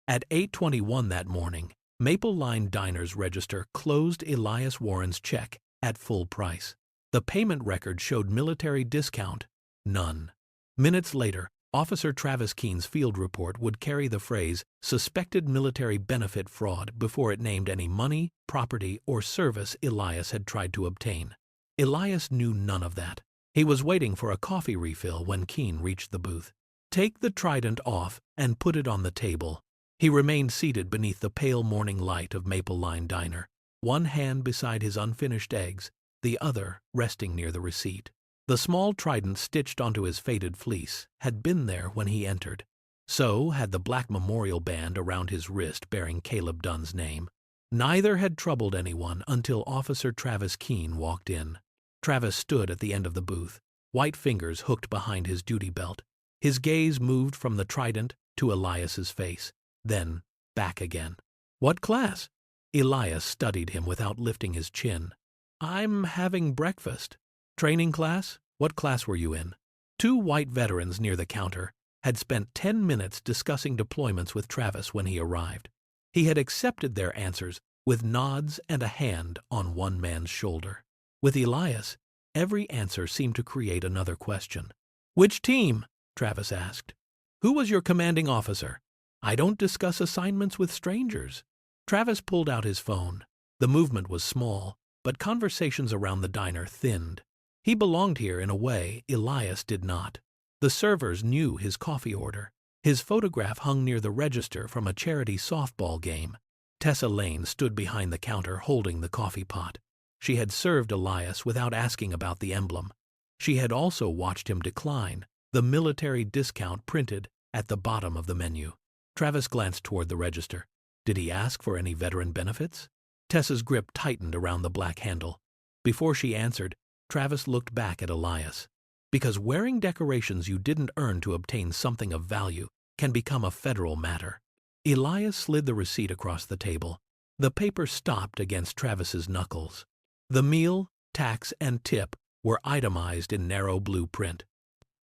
At 8:21 that morning, Maple Line Diner's register closed Elias Warren's check at full price. The payment record showed military discount, none. Minutes later, Officer Travis Keen's field report would carry the phrase "suspected military benefit fraud" before it named any money, property, or service Elias had tried to obtain. Elias knew none of that. He was waiting for a coffee refill when Keen reached the booth. "Take the trident off and put it on the table." He remained seated beneath the pale morning light of Maple Line Diner, one hand beside his unfinished eggs, the other resting near the receipt. The small trident stitched onto his faded fleece had been there when he entered. So had the black memorial band around his wrist bearing Caleb Dunn's name. Neither had troubled anyone until Officer Travis Keen walked in. Travis stood at the end of the booth, white fingers hooked behind his duty belt. His gaze moved from the trident to Elias's face, then back again. "What class?" Elias studied him without lifting his chin. "I'm having breakfast." "Training class? What class were you in?" Two white veterans near the counter had spent 10 minutes discussing deployments with Travis when he arrived. He had accepted their answers with nods and a hand on one man's shoulder. With Elias, every answer seemed to create another question. "Which team?" Travis asked. "Who was your commanding officer?" "I don't discuss assignments with strangers." Travis pulled out his phone. The movement was small, but conversations around the diner thinned. He belonged here in a way Elias did not. The servers knew his coffee order. His photograph hung near the register from a charity softball game. Tessa Lane stood behind the counter holding the coffee pot. She had served Elias without asking about the emblem. She had also watched him decline the military discount printed at the bottom of the menu. Travis glanced toward the register. Did he ask for any veteran benefits? Tessa's grip tightened around the black handle. Before she answered, Travis looked back at Elias. Because wearing decorations you didn't earn to obtain something of value can become a federal matter. Elias slid the receipt across the table. The paper stopped against Travis's knuckles. The meal, tax, and tip were itemized in narrow blue print.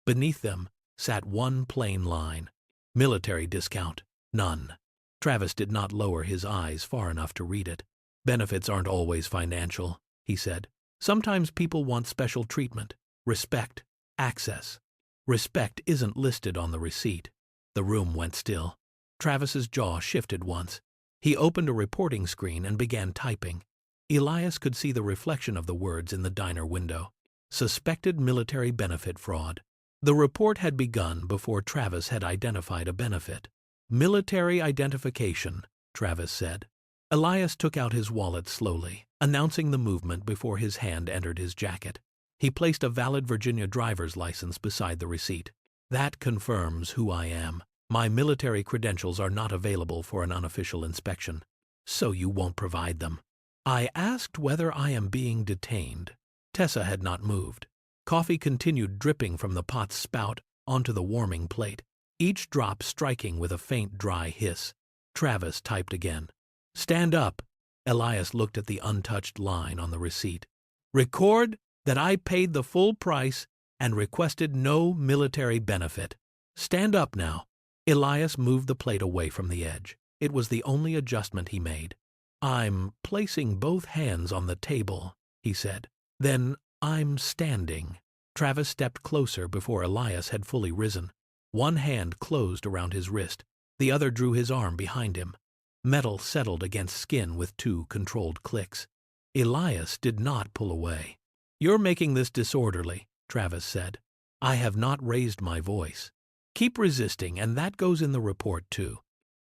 Beneath them sat one plain line. Military discount, none. Travis did not lower his eyes far enough to read it. "Benefits aren't always financial," he said. "Sometimes people want special treatment, respect, access. Respect isn't listed on the receipt." The room went still. Travis's jaw shifted once. He opened a reporting screen and began typing. Elias could see the reflection of the words in the diner window. Suspected military benefit fraud. The report had begun before Travis had identified a benefit. "Military identification," Travis said. Elias took out his wallet slowly, announcing the movement before his hand entered his jacket. He placed a valid Virginia driver's license beside the receipt. "That confirms who I am. My military credentials are not available for an unofficial inspection." "So you won't provide them?" "I asked whether I am being detained." Tessa had not moved. Coffee continued dripping from the pot's spout onto the warming plate, each drop striking with a faint dry hiss. Travis typed again. "Stand up." Elias looked at the untouched line on the receipt. "Record that I paid the full price and requested no military benefit. Stand up now." Elias moved the plate away from the edge. It was the only adjustment he made. "I'm placing both hands on the table," he said. "Then I'm standing." Travis stepped closer before Elias had fully risen. One hand closed around his wrist. The other drew his arm behind him. Metal settled against skin with 2 controlled clicks. Elias did not pull away. "You're making this disorderly," Travis said. "I have not raised my voice. Keep resisting, and that goes in the report too."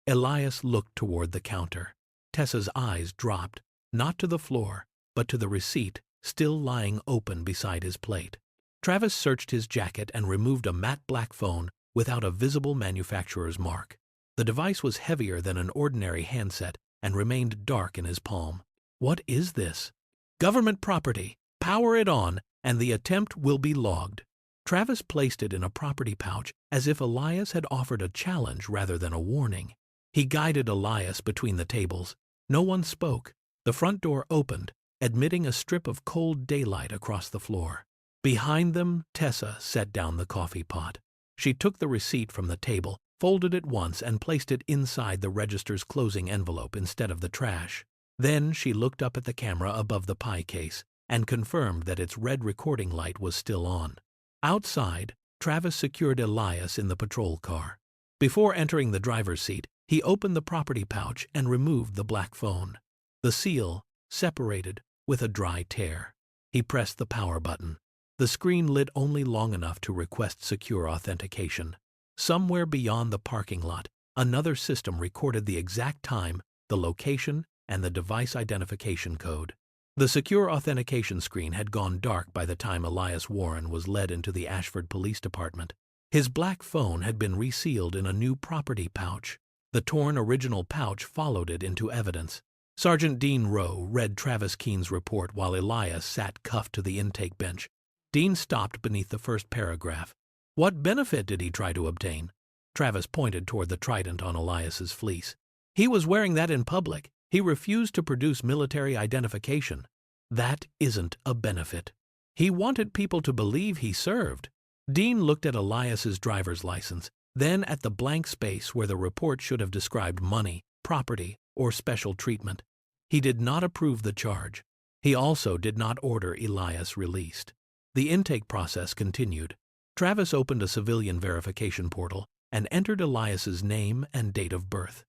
Elias looked toward the counter. Tessa's eyes dropped, not to the floor, but to the receipt still lying open beside his plate. Travis searched his jacket and removed a matte black phone without a visible manufacturer's mark. The device was heavier than an ordinary handset and remained dark in his palm. "What is this?" "Government property. Power it on, and the attempt will be logged." Travis placed it in a property pouch as if Elias had offered a challenge rather than a warning. He guided Elias between the tables. No one spoke. The front door opened, admitting a strip of cold daylight across the floor. Behind them, Tessa set down the coffee pot. She took the receipt from the table folded it once and placed it inside the register's closing envelope instead of the trash. Then she looked up at the camera above the pie case and confirmed that its red recording light was still on. Outside, Travis secured Elias in the patrol car. Before entering the driver's seat, he opened the property pouch and removed the black phone. The seal separated with a dry tear. He pressed the power button. The screen lit only long enough to request secure authentication. Somewhere beyond the parking lot, another system recorded the exact time, the location, and the device identification code. The secure authentication screen had gone dark by the time Elias Warren was led into the Ashford Police Department. His black phone had been resealed in a new property pouch. The torn original pouch followed it into evidence. Sergeant Dean Rowe read Travis Keene's report while Elias sat cuffed to the intake bench. Dean stopped beneath the first paragraph. What benefit did he try to obtain? Travis pointed toward the trident on Elias's fleece. He was wearing that in public. He refused to produce military identification. That isn't a benefit. He wanted people to believe he served. Dean looked at Elias's driver's license, then at the blank space where the report should have described money, property, or special treatment. He did not approve the charge. He also did not order Elias released. The intake process continued. Travis opened a civilian verification portal and entered Elias's name and date of birth.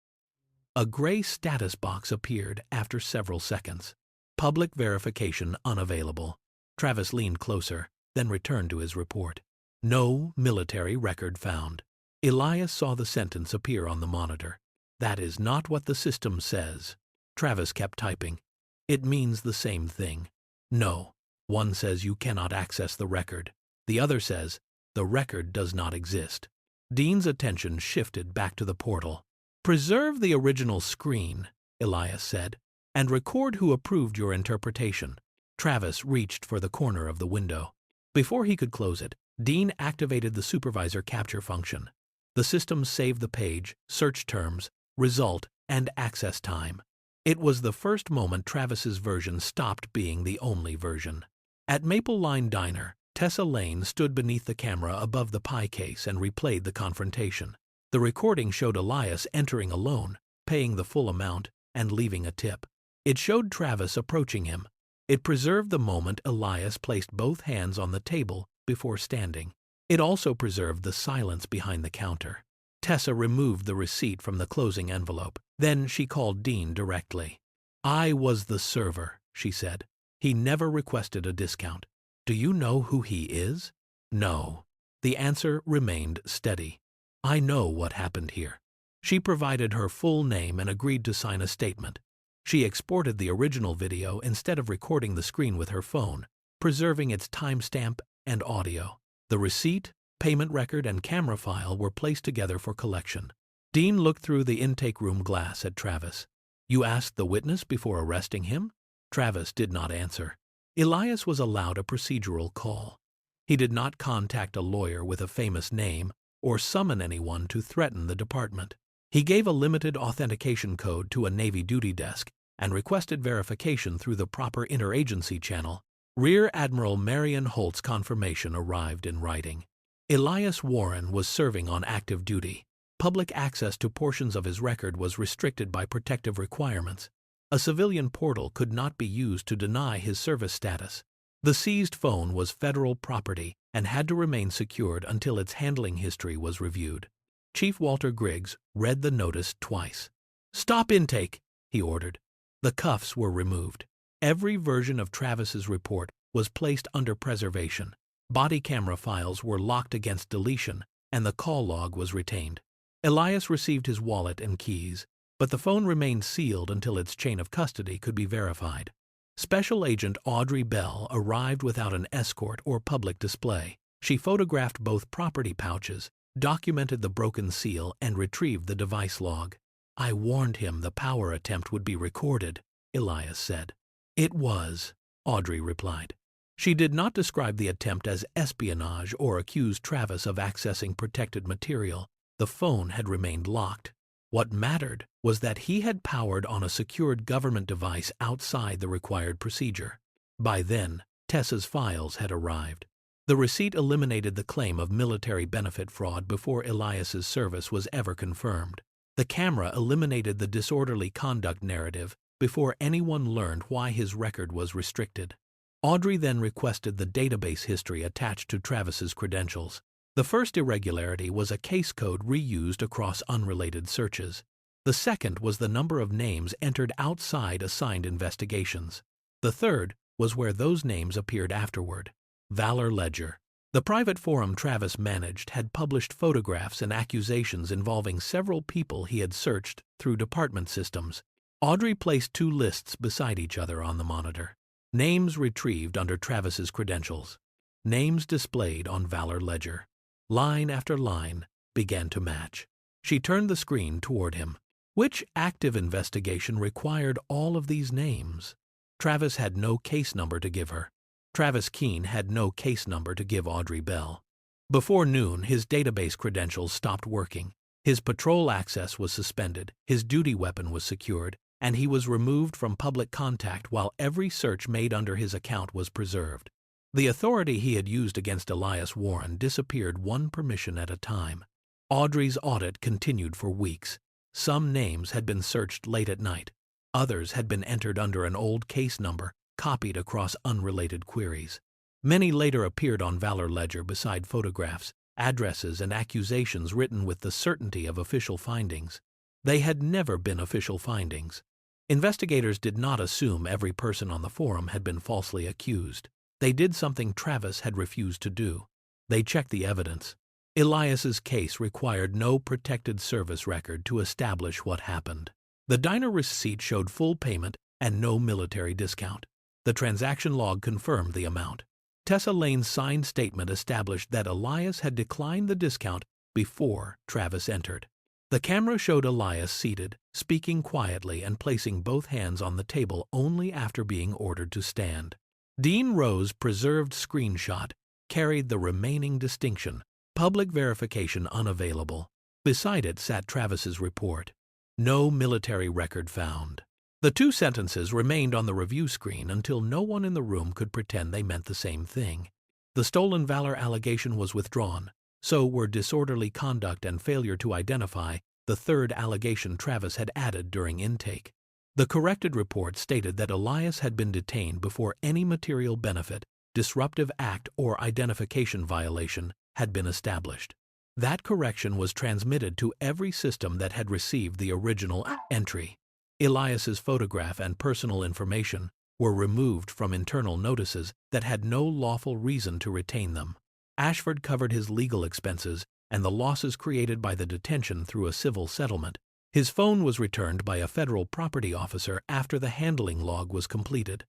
A gray status box appeared after several seconds. Public verification unavailable. Travis leaned closer, then returned to his report. No military record found. Elias saw the sentence appear on the monitor. That is not what the system says. Travis kept typing. It means the same thing. No. One says you cannot access the record. The other says the record does not exist. Dean's attention shifted back to the portal. Preserve the original screen, Elias said, and record who approved your interpretation. Travis reached for the corner of the window. Before he could close it, Dean activated the supervisor capture function. The system saved the page, search terms, result, and access time. It was the first moment Travis's version stopped being the only version. At Maple Line Diner, Tessa Lane stood beneath the camera above the pie case and replayed the confrontation. The recording showed Elias entering alone, paying the full amount, and leaving a tip. It showed Travis approaching him. It preserved the moment Elias placed both hands on the table before standing. It also preserved the silence behind the counter. Tessa removed the receipt from the closing envelope. Then she called Dean directly. I was the server, she said. He never requested a discount. Do you know who he is? No. The answer remained steady. I know what happened here. She provided her full name and agreed to sign a statement. She exported the original video instead of recording the screen with her phone, preserving its timestamp and audio. The receipt, payment record, and camera file were placed together for collection. Dean looked through the intake room glass at Travis. You asked the witness before arresting him? Travis did not answer. Elias was allowed a procedural call. He did not contact a lawyer with a famous name or summon anyone to threaten the department. He gave a limited authentication code to a Navy duty desk and requested verification through the proper interagency channel. Rear Admiral Marion Holt's confirmation arrived in writing. Elias Warren was serving on active duty. Public access to portions of his record was restricted by protective requirements. A civilian portal could not be used to deny his service status. The seized phone was federal property and had to remain secured until its handling history was reviewed. Chief Walter Griggs read the notice twice. Stop intake, he ordered. The cuffs were removed. Every version of Travis's report was placed under preservation. Body camera files were locked against deletion, and the call log was retained. Elias received his wallet and keys, but the phone remained sealed until its chain of custody could be verified. Special Agent Audrey Bell arrived without an escort or public display. She photographed both property pouches, documented the broken seal, and retrieved the device log. I warned him the power attempt would be recorded, Elias said. It was, Audrey replied. She did not describe the attempt as espionage or accuse Travis of accessing protected material. The phone had remained locked. What mattered was that he had powered on a secured government device outside the required procedure. By then, Tessa's files had arrived. The receipt eliminated the claim of military benefit fraud before Elias's service was ever confirmed. The camera eliminated the disorderly conduct narrative before anyone learned why his record was restricted. Audrey then requested the database history attached to Travis's credentials. The first irregularity was a case code reused across unrelated searches. The second was the number of names entered outside assigned investigations. The third was where those names appeared afterward. Valor Ledger. The private forum Travis managed had published photographs and accusations involving several people he had searched through department systems. Audrey placed two lists beside each other on the monitor. Names retrieved under Travis's credentials. Names displayed on Valor Ledger. Line after line began to match. She turned the screen toward him. Which active investigation required all of these names? Travis had no case number to give her. Travis Keene had no case number to give Audrey Bell. Before noon, his database credentials stopped working. His patrol access was suspended, his duty weapon was secured, and he was removed from public contact while every search made under his account was preserved. The authority he had used against Elias Warren disappeared one permission at a time. Audrey's audit continued for weeks. Some names had been searched late at night. Others had been entered under an old case number, copied across unrelated queries. Many later appeared on Valor Ledger beside photographs, addresses, and accusations written with the certainty of official findings. They had never been official findings. Investigators did not assume every person on the forum had been falsely accused. They did something Travis had refused to do. They checked the evidence. Elias's case required no protected service record to establish what happened. The diner receipt showed full payment and no military discount. The transaction log confirmed the amount. Tessa Lane's signed statement established that Elias had declined the discount before Travis entered. The camera showed Elias seated, speaking quietly and placing both hands on the table only after being ordered to stand. Dean Rowe's preserved screenshot carried the remaining distinction, public verification unavailable. Beside it sat Travis's report. No military record found. The two sentences remained on the review screen until no one in the room could pretend they meant the same thing. The stolen valor allegation was withdrawn, so were disorderly conduct and failure to identify, the third allegation Travis had added during intake. The corrected report stated that Elias had been detained before any material benefit, disruptive act, or identification violation had been established. That correction was transmitted to every system that had received the original entry. Elias's photograph and personal information were removed from internal notices that had no lawful reason to retain them. Ashford covered his legal expenses and the losses created by the detention through a civil settlement. His phone was returned by a federal property officer after the handling log was completed.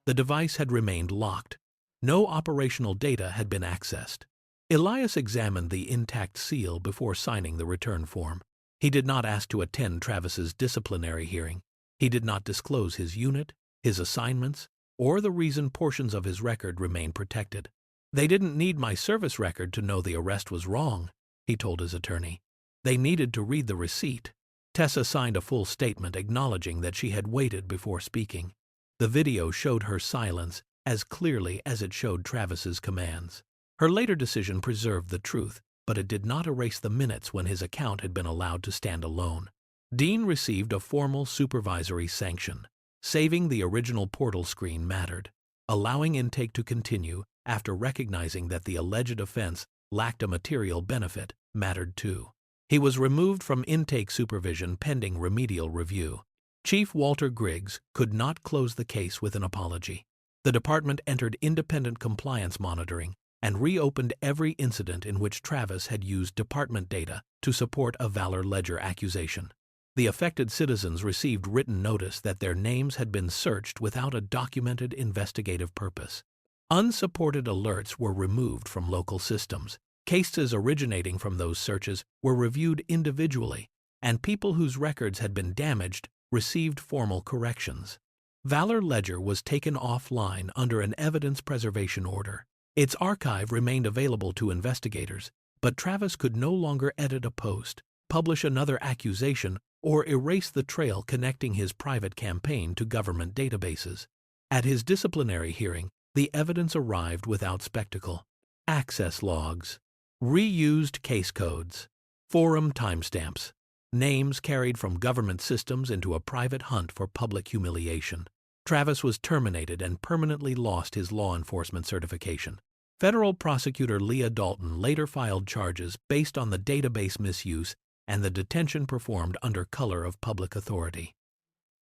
The device had remained locked. No operational data had been accessed. Elias examined the intact seal before signing the return form. He did not ask to attend Travis's disciplinary hearing. He did not disclose his unit, his assignments, or the reason portions of his record remained protected. "They didn't need my service record to know the arrest was wrong," he told his attorney. "They needed to read the receipt." Tessa signed a full statement acknowledging that she had waited before speaking. The video showed her silence as clearly as it showed Travis's commands. Her later decision preserved the truth, but it did not erase the minutes when his account had been allowed to stand alone. Dean received a formal supervisory sanction. Saving the original portal screen mattered. Allowing intake to continue after recognizing that the alleged offense lacked a material benefit mattered too. He was removed from intake supervision pending remedial review. Chief Walter Griggs could not close the case with an apology. The department entered independent compliance monitoring and reopened every incident in which Travis had used department data to support a Valor Ledger accusation. The affected citizens received written notice that their names had been searched without a documented investigative purpose. Unsupported alerts were removed from local systems. Cases originating from those searches were reviewed individually, and people whose records had been damaged received formal corrections. Valor Ledger was taken offline under an evidence preservation order. Its archive remained available to investigators, but Travis could no longer edit a post, publish another accusation, or erase the trail connecting his private campaign to government databases. At his disciplinary hearing, the evidence arrived without spectacle. access logs, reused case codes, forum timestamps, names carried from government systems into a private hunt for public humiliation. Travis was terminated and permanently lost his law enforcement certification. Federal prosecutor Leah Dalton later filed charges based on the database misuse and the detention performed under color of public authority.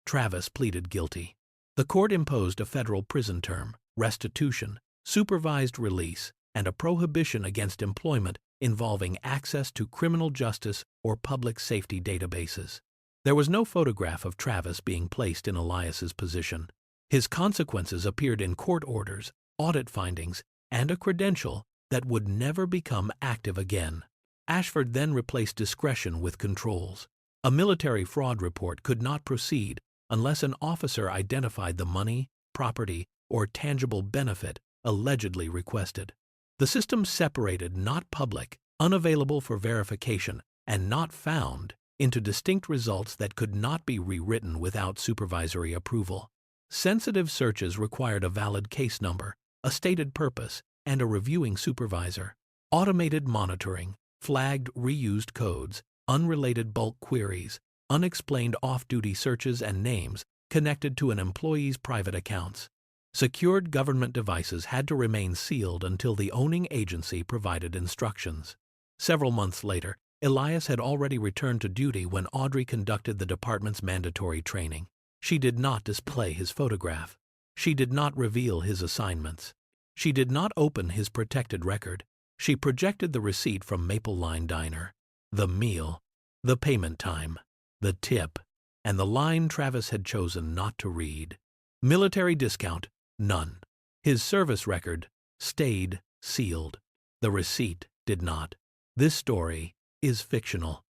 Travis pleaded guilty. The court imposed a federal prison term, restitution, supervised release, and a prohibition against employment involving access to criminal justice or public safety databases. There was no photograph of Travis being placed in Elias's position. His consequences appeared in court orders, audit findings, and a credential that would never become active again. Ashford then replaced discretion with controls. A military fraud report could not proceed unless an officer identified the money, property, or tangible benefit allegedly requested. The system separated not public, unavailable for verification, and not found into distinct results that could not be rewritten without supervisory approval. Sensitive searches required a valid case number, a stated purpose, and a reviewing supervisor. Automated monitoring flagged reused codes, unrelated bulk queries, unexplained off-duty searches, and names connected to an employee's private accounts. Secured government devices had to remain sealed until the owning agency provided instructions. Several months later, Elias had already returned to duty when Audrey conducted the department's mandatory training. She did not display his photograph. She did not reveal his assignments. She did not open his protected record. She projected the receipt from Maple Line Diner, the meal, the payment time, the tip, and the line Travis had chosen not to read. Military discount, none. His service record stayed sealed. The receipt did not. This story is fictional.